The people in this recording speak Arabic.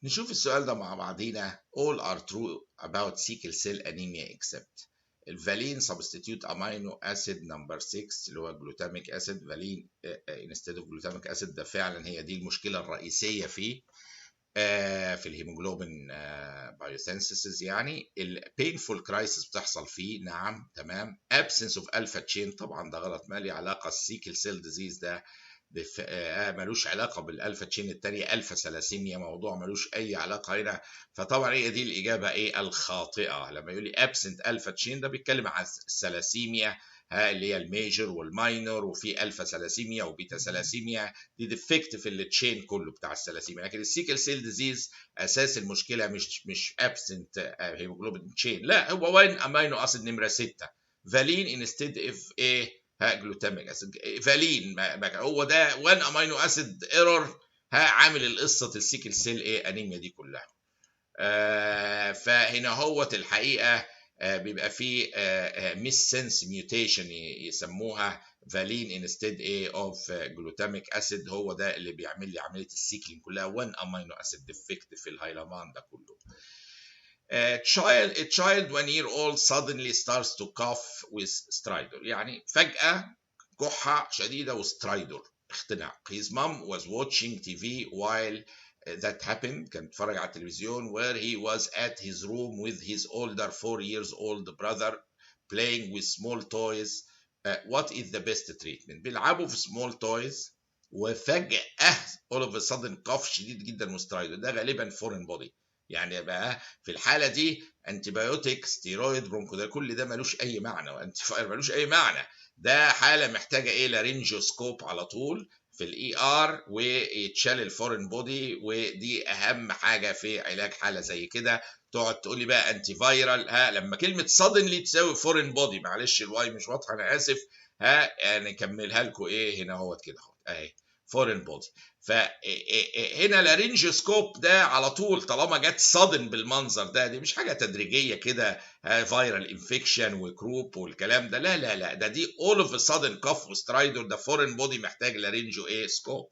نشوف السؤال ده مع بعضينا. all are true about sickle cell anemia except الفالين substitute amino acid number 6 اللي هو جلوتاميك اسيد. فالين instead of جلوتاميك اسيد، ده فعلا هي دي المشكله الرئيسيه فيه في الهيموجلوبين بايوسينثيسيس. يعني البينفول كرايسيس بتحصل فيه، نعم تمام. absence of alpha chain طبعا ده غلط، ما لي علاقه. السيكل سيل ديزيز ده ملوش علاقه بالالفا تشين الثانيه، الفا ثلاسيميا، موضوع ملوش اي علاقه هنا. فطبعا هي دي الاجابه ايه الخاطئه. لما يقول لي ابسنت الفا تشين ده بيتكلم عن الثلاسيميا اللي هي الميجر والماينور، وفي الفا ثلاسيميا وبيتا ثلاسيميا، دي ديفكت في التشين كله بتاع الثلاسيميا. لكن السيكل سيل ديزيز اساس المشكله مش ابسنت هيموجلوبين تشين، لا، هو 1 امينو اسيد نمره 6 فالين انستيد اف ايه جلوتاميك اسيد. فالين هو ده 1 امينو اسيد ايرور عامل القصه السيكل سيل ايه انيميا دي كلها. فهنا هو الحقيقه بيبقى فيه ميس سنس ميوتيشن يسموها فالين انستيد ايه اوف جلوتاميك اسيد، هو ده اللي بيعمل لي عمليه السيكلين كلها 1 امينو اسيد ديفكت في الهيلامان ده كله. A child 1 year old suddenly starts to cough with stridor، يعني فجأة كحة شديدة وسترايدر اختناق. His mom was watching TV while that happened، كان بيتفرج على التلفزيون where he was at his room with his older 4 years old brother playing with small toys. What is the best treatment؟ بيلعبوا في small toys وفجأة all of a sudden cough شديد جدا وسترايدر، ده غالبا foreign body. يعني بقى في الحاله دي انتي بايوتيك، ستيرويد، برونكودال، كل ده ملوش اي معنى، وانتي فاير ملوش اي معنى. ده حاله محتاجه ايه لارينجوسكوب على طول في الاي ار، ويتشال الفورين بودي، ودي اهم حاجه في علاج حاله زي كده. تقعد تقول لي بقى انتي فايرال، لما كلمه سادنلي تساوي فورين بودي، معلش الواي مش واضحه انا اسف، يعني نكملها لكم ايه هنا اهوت كده اهي فورين بودي. فهنا لارينجوسكوب ده على طول طالما جت صدم بالمنظر ده، دي مش حاجه تدريجيه كده فايرال انفكشن وكروب والكلام ده، لا لا لا، ده دي اول اوف سادن كاف وسترايدر، ده فورين بودي محتاج لارينجو ايه سكوب.